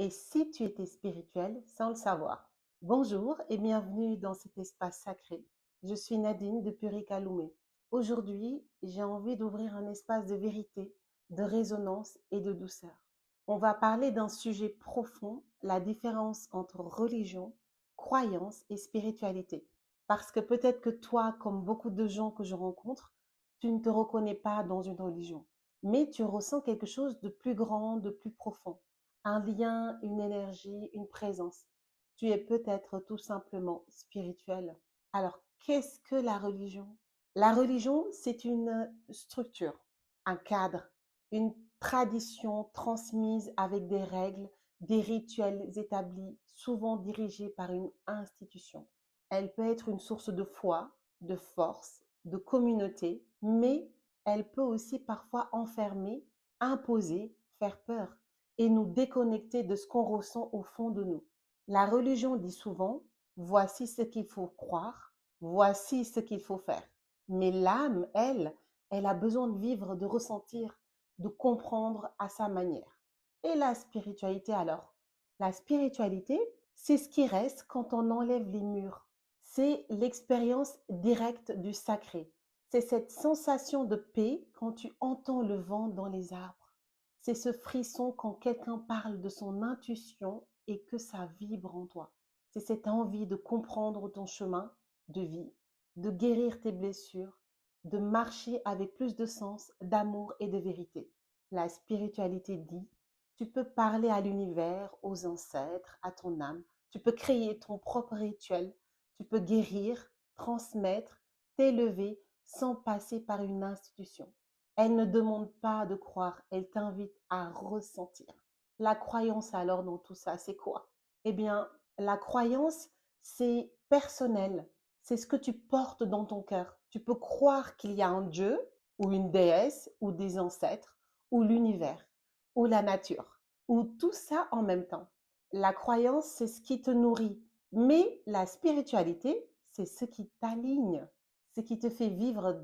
et si tu étais spirituel sans le savoir. Bonjour et bienvenue dans cet espace sacré. Je suis Nadine de Purika Loumé. Aujourd'hui, j'ai envie d'ouvrir un espace de vérité, de résonance et de douceur. On va parler d'un sujet profond, la différence entre religion, croyance et spiritualité. Parce que peut-être que toi, comme beaucoup de gens que je rencontre, tu ne te reconnais pas dans une religion, mais tu ressens quelque chose de plus grand, de plus profond, un lien, une énergie, une présence. Tu es peut-être tout simplement spirituel. Alors, qu'est-ce que la religion? La religion, c'est une structure, un cadre, une tradition transmise avec des règles, des rituels établis, souvent dirigés par une institution. Elle peut être une source de foi, de force, de communauté, mais elle peut aussi parfois enfermer, imposer, faire peur et nous déconnecter de ce qu'on ressent au fond de nous. La religion dit souvent, voici ce qu'il faut croire, voici ce qu'il faut faire. Mais l'âme, elle a besoin de vivre, de ressentir, de comprendre à sa manière. Et la spiritualité alors? La spiritualité, c'est ce qui reste quand on enlève les murs. C'est l'expérience directe du sacré. C'est cette sensation de paix quand tu entends le vent dans les arbres. C'est ce frisson quand quelqu'un parle de son intuition et que ça vibre en toi. C'est cette envie de comprendre ton chemin de vie, de guérir tes blessures, de marcher avec plus de sens, d'amour et de vérité. La spiritualité dit, tu peux parler à l'univers, aux ancêtres, à ton âme, tu peux créer ton propre rituel, tu peux guérir, transmettre, t'élever sans passer par une institution. Elle ne demande pas de croire, elle t'invite à ressentir. La croyance alors dans tout ça, c'est quoi? Eh bien, la croyance, c'est personnel. C'est ce que tu portes dans ton cœur. Tu peux croire qu'il y a un Dieu ou une déesse ou des ancêtres ou l'univers ou la nature ou tout ça en même temps. La croyance, c'est ce qui te nourrit. Mais la spiritualité, c'est ce qui t'aligne, ce qui te fait vivre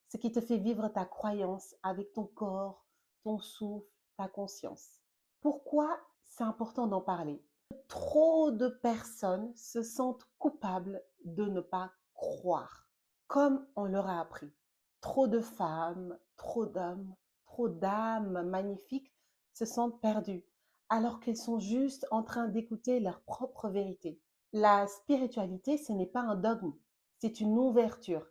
ce qui te fait vivre ta croyance avec ton corps, ton souffle, ta conscience. Pourquoi c'est important d'en parler? Trop de personnes se sentent coupables de ne pas croire, comme on leur a appris. Trop de femmes, trop d'hommes, trop d'âmes magnifiques se sentent perdues, alors qu'elles sont juste en train d'écouter leur propre vérité. La spiritualité, ce n'est pas un dogme, c'est une ouverture.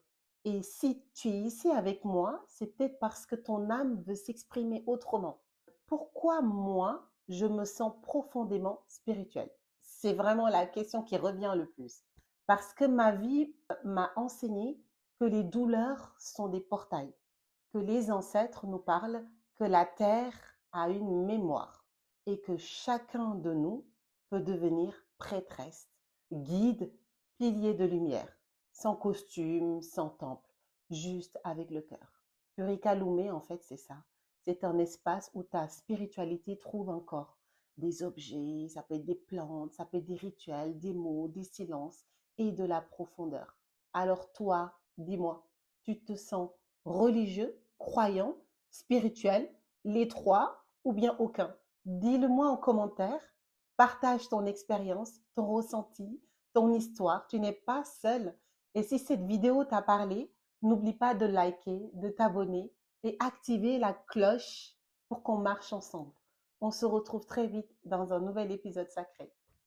Et si tu es ici avec moi, c'est peut-être parce que ton âme veut s'exprimer autrement. Pourquoi moi, je me sens profondément spirituelle? C'est vraiment la question qui revient le plus. Parce que ma vie m'a enseigné que les douleurs sont des portails, que les ancêtres nous parlent que la terre a une mémoire et que chacun de nous peut devenir prêtresse, guide, pilier de lumière, sans costume, sans temple, juste avec le cœur. Purika Loumé, en fait, c'est ça. C'est un espace où ta spiritualité trouve un corps. Des objets, ça peut être des plantes, ça peut être des rituels, des mots, des silences et de la profondeur. Alors toi, dis-moi, tu te sens religieux, croyant, spirituel, les trois ou bien aucun? Dis-le-moi en commentaire. Partage ton expérience, ton ressenti, ton histoire. Tu n'es pas seul. Et si cette vidéo t'a parlé, n'oublie pas de liker, de t'abonner et activer la cloche pour qu'on marche ensemble. On se retrouve très vite dans un nouvel épisode sacré.